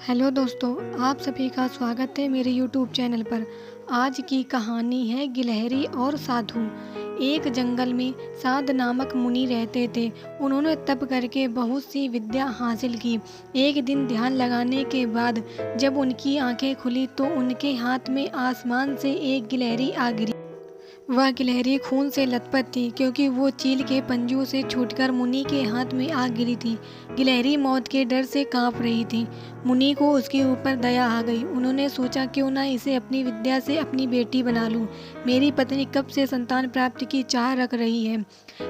Hello दोस्तों, आप सभी का स्वागत है मेरे यूट्यूब चैनल पर। आज की कहानी है गिलहरी और साधु। एक जंगल में साध नामक मुनि रहते थे। उन्होंने तप करके बहुत सी विद्या हासिल की। एक दिन ध्यान लगाने के बाद जब उनकी आंखें खुली तो उनके हाथ में आसमान से एक गिलहरी आ गिरी। वह गिलहरी खून से लथपथ थी क्योंकि वो चील के पंजों से छूटकर मुनि के हाथ में आ गिरी थी। गिलहरी मौत के डर से कांप रही थी। मुनि को उसके ऊपर दया आ गई। उन्होंने सोचा क्यों ना इसे अपनी विद्या से अपनी बेटी बना लूं। मेरी पत्नी कब से संतान प्राप्ति की चाह रख रही है,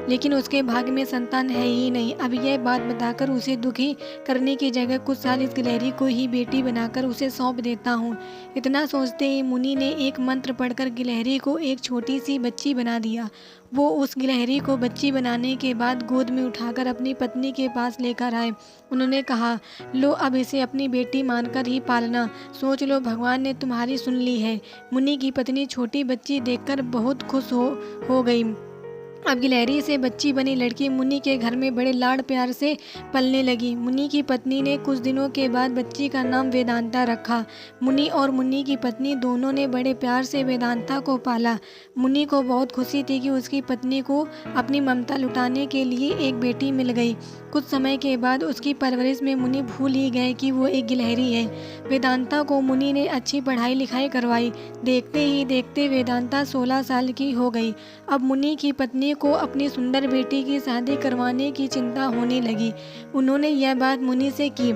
लेकिन उसके भाग्य में संतान है ही नहीं। अब यह बात बताकर उसे दुखी करने की जगह कुछ साल इस गिलहरी को ही बेटी बनाकर उसे सौंप देता हूँ। इतना सोचते ही मुनि ने एक मंत्र पढ़कर गिलहरी को एक छोटी सी बच्ची बना दिया। वो उस गिलहरी को बच्ची बनाने के बाद गोद में उठाकर अपनी पत्नी के पास लेकर आए। उन्होंने कहा, लो अब इसे अपनी बेटी मानकर ही पालना। सोच लो, भगवान ने तुम्हारी सुन ली है। मुनि की पत्नी छोटी बच्ची देखकर बहुत खुश हो गई। अब गिलहरी से बच्ची बनी लड़की मुनि के घर में बड़े लाड़ प्यार से पलने लगी। मुनि की पत्नी ने कुछ दिनों के बाद बच्ची का नाम वेदांता रखा। मुनि और मुनि की पत्नी दोनों ने बड़े प्यार से वेदांता को पाला। मुनि को बहुत खुशी थी कि उसकी पत्नी को अपनी ममता लुटाने के लिए एक बेटी मिल गई। कुछ समय के बाद उसकी परवरिश में मुनि भूल ही गए कि वो एक गिलहरी है। वेदांता को मुनि ने अच्छी पढ़ाई लिखाई करवाई। देखते ही देखते वेदांता 16 साल की हो गई। अब मुनि की पत्नी को अपनी सुंदर बेटी की शादी करवाने की चिंता होने लगी। उन्होंने यह बात मुनि से की।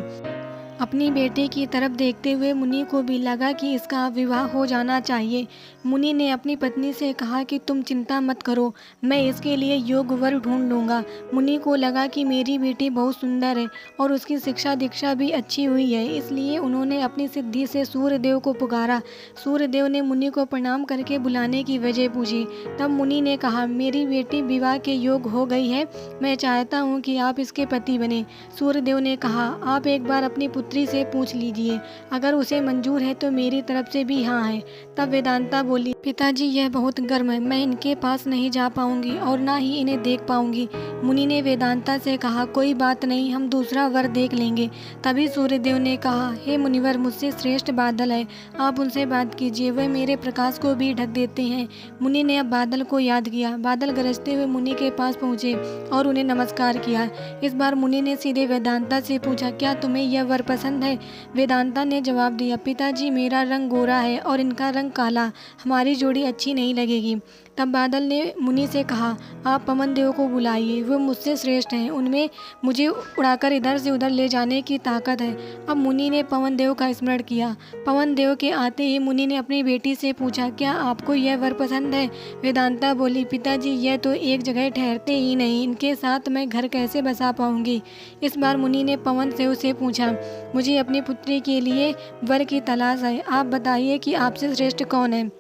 अपनी बेटी की तरफ देखते हुए मुनि को भी लगा कि इसका विवाह हो जाना चाहिए। मुनि ने अपनी पत्नी से कहा कि तुम चिंता मत करो, मैं इसके लिए योग्य वर ढूंढ लूँगा। मुनि को लगा कि मेरी बेटी बहुत सुंदर है और उसकी शिक्षा दीक्षा भी अच्छी हुई है, इसलिए उन्होंने अपनी सिद्धि से सूर्यदेव को पुकारा। सूर्यदेव ने मुनि को प्रणाम करके बुलाने की वजह पूछी। तब मुनि ने कहा, मेरी बेटी विवाह के योग्य हो गई है, मैं चाहता हूँ कि आप इसके पति बने। सूर्यदेव ने कहा, आप एक बार अपनी पुत्री से पूछ लीजिए, अगर उसे मंजूर है तो मेरी तरफ से भी हाँ है। तब वेदांता बोली, पिताजी यह बहुत गर्म है, मैं इनके पास नहीं जा पाऊंगी और ना ही इन्हें देख पाऊंगी। मुनि ने वेदांता से कहा, कोई बात नहीं, हम दूसरा वर देख लेंगे। तभी सूर्यदेव ने कहा, हे मुनिवर, मुझसे श्रेष्ठ बादल है, आप उनसे बात कीजिए, वह मेरे प्रकाश को भी ढक देते हैं। मुनि ने अब बादल को याद किया। बादल गरजते हुए मुनि के पास पहुँचे और उन्हें नमस्कार किया। इस बार मुनि ने सीधे वेदांता से पूछा, क्या तुम्हें यह वर पसंद है? वेदांता ने जवाब दिया, पिताजी मेरा रंग गोरा है और इनका रंग काला, हमारी जोड़ी अच्छी नहीं लगेगी। तब बादल ने मुनि से कहा, आप पवन देव को बुलाइए, वो मुझसे श्रेष्ठ हैं, उनमें मुझे उड़ाकर इधर से उधर ले जाने की ताकत है। अब मुनि ने पवन देव का स्मरण किया। पवन देव के आते ही मुनि ने अपनी बेटी से पूछा, क्या आपको यह वर पसंद है? वेदांता बोली, पिताजी यह तो एक जगह ठहरते ही नहीं, इनके साथ मैं घर कैसे बसा पाऊंगी? इस बार मुनि ने पवन देव से पूछा, मुझे अपनी पुत्री के लिए वर की तलाश है, आप बताइए कि आपसे श्रेष्ठ कौन है?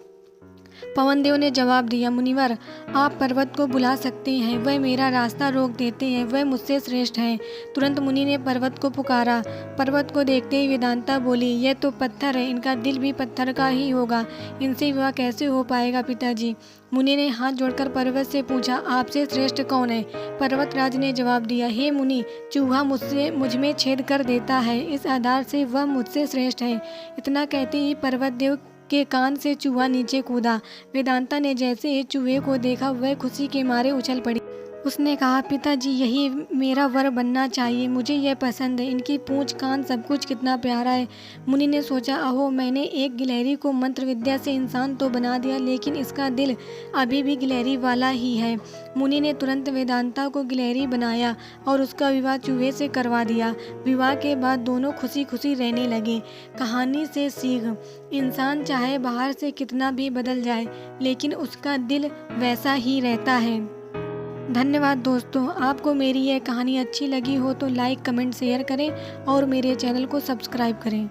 पवन देव ने जवाब दिया, मुनिवर आप पर्वत को बुला सकते हैं, वह मेरा रास्ता रोक देते हैं, वह मुझसे श्रेष्ठ हैं। तुरंत मुनि ने पर्वत को पुकारा। पर्वत को देखते ही वेदांता बोली, यह तो पत्थर है, इनका दिल भी पत्थर का ही होगा, इनसे विवाह कैसे हो पाएगा पिताजी? मुनि ने हाथ जोड़कर पर्वत से पूछा, आपसे श्रेष्ठ कौन है? पर्वतराज ने जवाब दिया, हे मुनि, चूहा मुझ में छेद कर देता है, इस आधार से वह मुझसे श्रेष्ठ है। इतना कहते ही पर्वत देव के कान से चूहा नीचे कूदा। वेदांता ने जैसे ही चूहे को देखा वह खुशी के मारे उछल पड़ी। उसने कहा, पिताजी यही मेरा वर बनना चाहिए, मुझे यह पसंद है, इनकी पूंछ कान सब कुछ कितना प्यारा है। मुनि ने सोचा, अहो मैंने एक गिलहरी को मंत्र विद्या से इंसान तो बना दिया, लेकिन इसका दिल अभी भी गिलहरी वाला ही है। मुनि ने तुरंत वेदांता को गिलहरी बनाया और उसका विवाह चूहे से करवा दिया। विवाह के बाद दोनों खुशी खुशी रहने लगे। कहानी से सीख, इंसान चाहे बाहर से कितना भी बदल जाए, लेकिन उसका दिल वैसा ही रहता है। धन्यवाद दोस्तों, आपको मेरी यह कहानी अच्छी लगी हो तो लाइक कमेंट शेयर करें और मेरे चैनल को सब्सक्राइब करें।